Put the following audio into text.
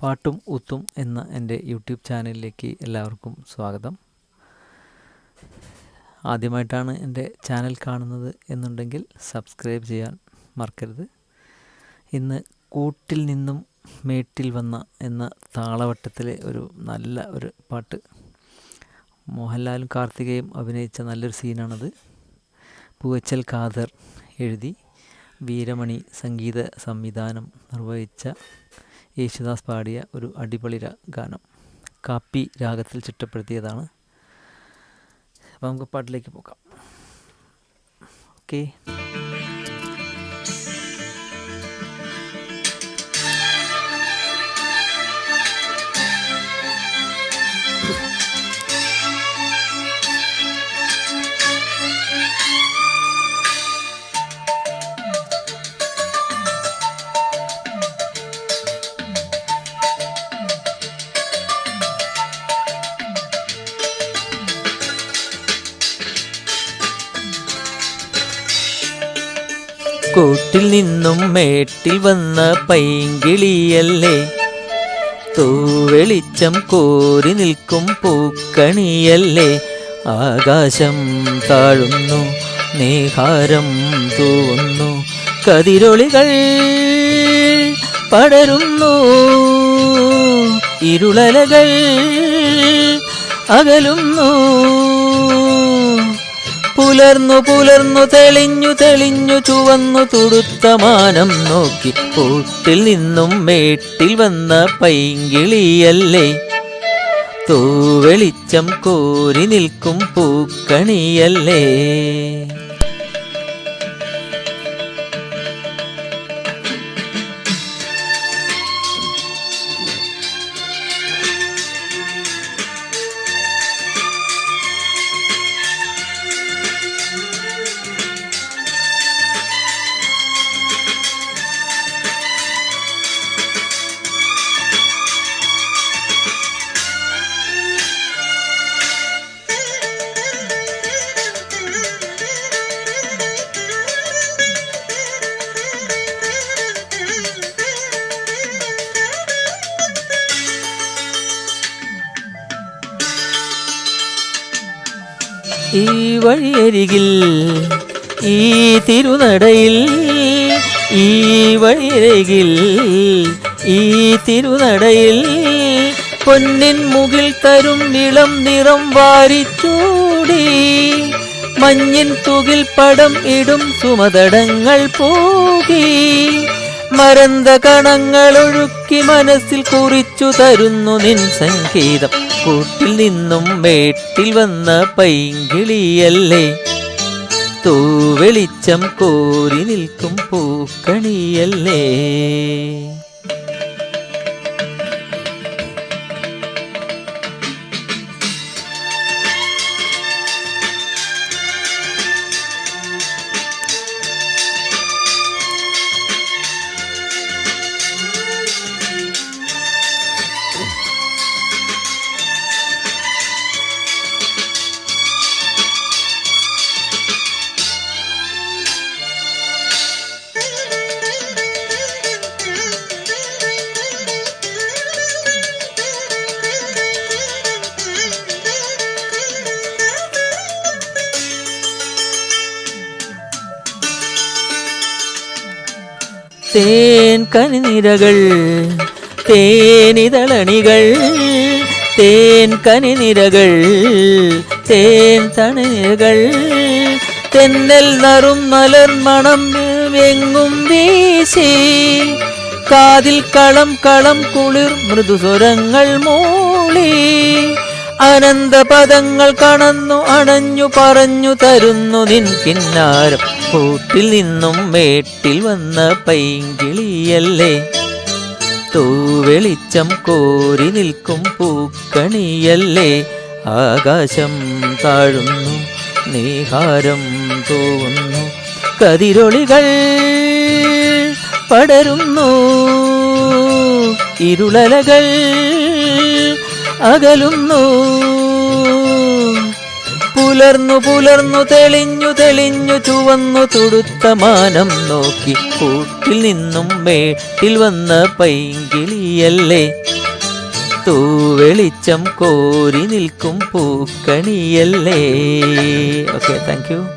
പാട്ടും ഊത്തും എന്ന എൻ്റെ യൂട്യൂബ് ചാനലിലേക്ക് എല്ലാവർക്കും സ്വാഗതം. ആദ്യമായിട്ടാണ് എൻ്റെ ചാനൽ കാണുന്നത് എന്നുണ്ടെങ്കിൽ സബ്സ്ക്രൈബ് ചെയ്യാൻ മറക്കരുത്. ഇന്ന് കൂട്ടിൽ നിന്നും മേട്ടിൽ വന്ന എന്ന താളവട്ടത്തിലെ ഒരു നല്ല ഒരു പാട്ട്, മോഹൻലാലും കാർത്തികയും അഭിനയിച്ച നല്ലൊരു സീനാണത്. പൂവച്ചൽ ഖാദർ എഴുതി വീരമണി സംഗീത സംവിധാനം നിർവഹിച്ച യേശുദാസ് പാടിയ ഒരു അടിപൊളി ഗാനം, കാപ്പി രാഗത്തിൽ ചിട്ടപ്പെടുത്തിയതാണ്. അപ്പോൾ നമുക്ക് പാട്ടിലേക്ക് പോകാം. ഓക്കെ. കൂട്ടിൽ നിന്നും മേട്ടിൽ വന്ന പൈങ്കിളിയല്ലേ, തൂവെളിച്ചം കോരി നിൽക്കും പൂക്കണിയല്ലേ. ആകാശം താഴുന്നു, നീഹാരം തൂവുന്നു, കതിരൊളികൾ പടരുന്നു, ഇരുളലകൾ അകലുന്നു. പുലർന്നു പുലർന്നു തെളിഞ്ഞു തെളിഞ്ഞു ചുവന്നു തുടുത്ത മാനം നോക്കി, കൂട്ടിൽ നിന്നും മേട്ടിൽ വന്ന പൈങ്കിളിയല്ലേ, തൂവെളിച്ചം കോരി നിൽക്കും പൂക്കണിയല്ലേ. ഈ വഴിയരികിൽ ഈ തിരുനടയിൽ, ഈ വഴിയരികിൽ ഈ തിരുനടയിൽ, പൊന്നിൻ മുകിൽ തരും ഇളം നിറം വാരിച്ചൂടി, മഞ്ഞിൻ തുകിൽ പടം ഇടും സുമതടങ്ങൾ പോകി, മരന്ത കണങ്ങൾ ഒഴുക്കി മനസ്സിൽ കുറിച്ചു തരുന്നു നിൻ സംഗീതം. കൂട്ടിൽ നിന്നും മേട്ടിൽ വന്ന പൈങ്കിളിയല്ലേ, തൂവെളിച്ചം കോരി നിൽക്കും പൂക്കണിയല്ലേ. തേൻ കനിനിരകൾ തേനിതളണികൾ, തേൻ കനിനിരകൾ തേൻ തണികൾ, തെന്നൽ നറും മലർ മണം വെങ്ങും വീശി, കാതിൽ കളം കളം കുളിർ മൃദുസ്വരങ്ങൾ മൂളി, അനന്തപദങ്ങൾ കണന്നു അണഞ്ഞു പറഞ്ഞു തരുന്നു നിൻ കിന്നാരം. കൂട്ടിൽ നിന്നും മേട്ടിൽ വന്ന പൈങ്കിളിയല്ലേ, തൂവെളിച്ചം കോരി നിൽക്കും പൂക്കണിയല്ലേ. ആകാശം താഴുന്നു, നീഹാരം തൂവുന്നു, കതിരൊളികൾ പടരുന്നു, ഇരുളലകൾ അകലുന്നു. പുലർന്നു പുലർന്നു തെളിഞ്ഞു തെളിഞ്ഞു ചുവന്നു തുടുത്ത മാനം നോക്കി, കൂട്ടിൽ നിന്നും മേട്ടിൽ വന്ന പൈങ്കിളിയല്ലേ. തൂവെളിച്ചം കോരി നിൽക്കും പൂക്കണിയല്ലേ. Okay, thank you.